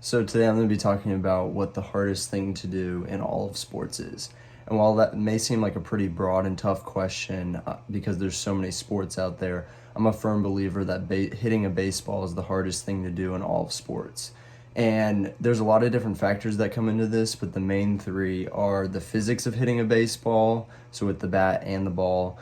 So today I'm going to be talking about what the hardest thing to do in all of sports is. And while that may seem like a pretty broad and tough question because there's so many sports out there, I'm a firm believer that hitting a baseball is the hardest thing to do in all of sports. And there's a lot of different factors that come into this, but the main three are the physics of hitting a baseball, so with the bat and the ball,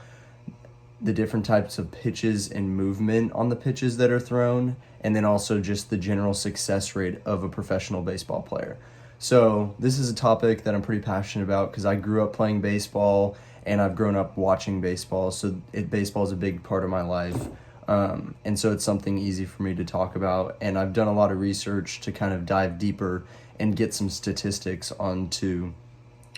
the different types of pitches and movement on the pitches that are thrown, and then also just the general success rate of a professional baseball player. So this is a topic that I'm pretty passionate about because I grew up playing baseball and I've grown up watching baseball, so baseball is a big part of my life. And so it's something easy for me to talk about, and I've done a lot of research to kind of dive deeper and get some statistics onto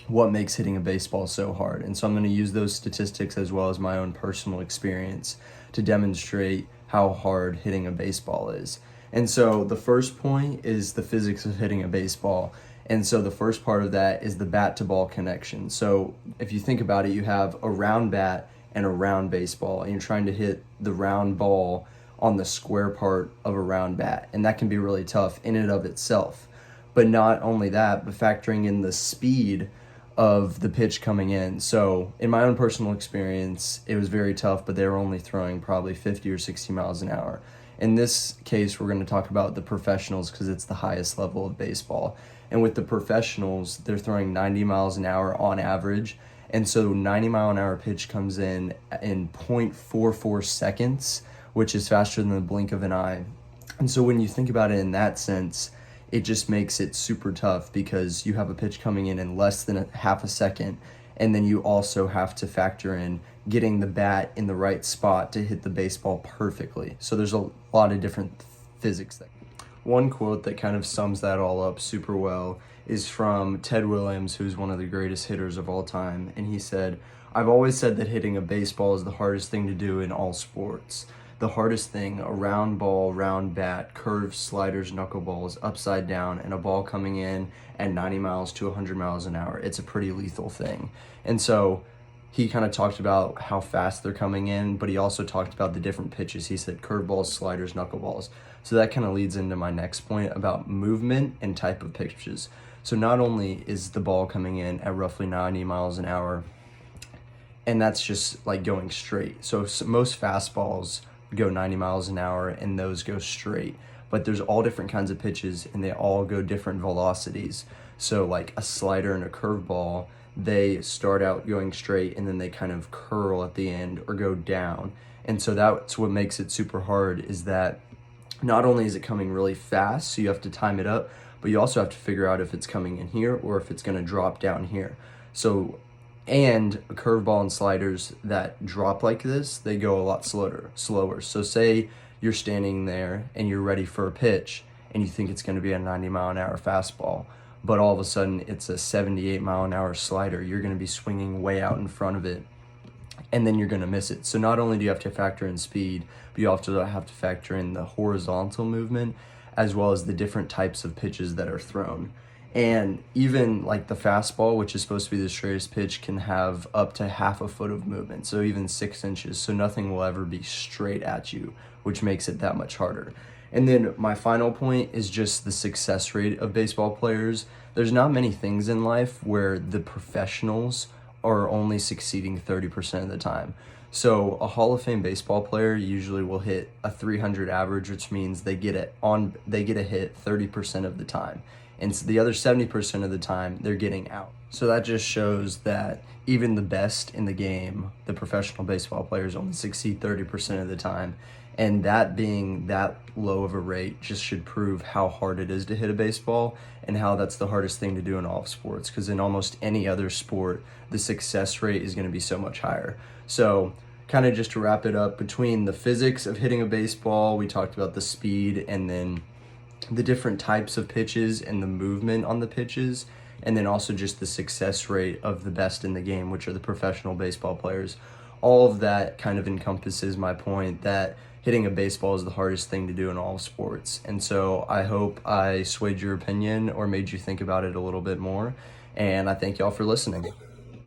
what makes hitting a baseball so hard. And so I'm going to use those statistics as well as my own personal experience to demonstrate how hard hitting a baseball is. And so the first point is the physics of hitting a baseball. And so the first part of that is the bat to ball connection. So if you think about it, you have a round bat and a round baseball, and you're trying to hit the round ball on the square part of a round bat. And that can be really tough in and of itself. But not only that, but factoring in the speed of the pitch coming in. So in my own personal experience, it was very tough, but they were only throwing probably 50 or 60 miles an hour. In this case, we're going to talk about the professionals because it's the highest level of baseball. And with the professionals, they're throwing 90 miles an hour on average. And so 90-mile-an-hour pitch comes in 0.44 seconds, which is faster than the blink of an eye. And so when you think about it in that sense, it just makes it super tough because you have a pitch coming in less than a half a second, and then you also have to factor in getting the bat in the right spot to hit the baseball perfectly. So there's a lot of different physics there. One quote that kind of sums that all up super well is from Ted Williams, who's one of the greatest hitters of all time, and he said, "I've always said that hitting a baseball is the hardest thing to do in all sports. The hardest thing, a round ball, round bat, curves, sliders, knuckleballs, upside down, and a ball coming in at 90 miles to 100 miles an hour. It's a pretty lethal thing." And so he kind of talked about how fast they're coming in, but he also talked about the different pitches. He said curveballs, sliders, knuckleballs. So that kind of leads into my next point about movement and type of pitches. So not only is the ball coming in at roughly 90 miles an hour, and that's just like going straight. So most fastballs go 90 miles an hour and those go straight, but there's all different kinds of pitches and they all go different velocities. So like a slider and a curveball, they start out going straight and then they kind of curl at the end or go down. And so that's what makes it super hard, is that not only is it coming really fast, so you have to time it up, but you also have to figure out if it's coming in here or if it's going to drop down here. So and a curveball and sliders that drop like this, they go a lot slower. So say you're standing there and you're ready for a pitch and you think it's going to be a 90-mile-an-hour fastball, but all of a sudden it's a 78-mile-an-hour slider. You're going to be swinging way out in front of it, and then you're going to miss it. So not only do you have to factor in speed, but you also have to factor in the horizontal movement as well as the different types of pitches that are thrown. And even like the fastball, which is supposed to be the straightest pitch, can have up to half a foot of movement, so even 6 inches. So nothing will ever be straight at you, which makes it that much harder. And then my final point is just the success rate of baseball players. There's not many things in life where the professionals are only succeeding 30% of the time. So a Hall of Fame baseball player usually will hit a 300 average, which means they get a hit 30% of the time. And so the other 70% of the time, they're getting out. So that just shows that even the best in the game, the professional baseball players, only succeed 30% of the time. And that being that low of a rate just should prove how hard it is to hit a baseball and how that's the hardest thing to do in all of sports. Because in almost any other sport, the success rate is going to be so much higher. So kind of just to wrap it up, between the physics of hitting a baseball, we talked about the speed, and then the different types of pitches and the movement on the pitches, and then also just the success rate of the best in the game, which are the professional baseball players. All of that kind of encompasses my point that hitting a baseball is the hardest thing to do in all sports. And so I hope I swayed your opinion or made you think about it a little bit more. And I thank y'all for listening.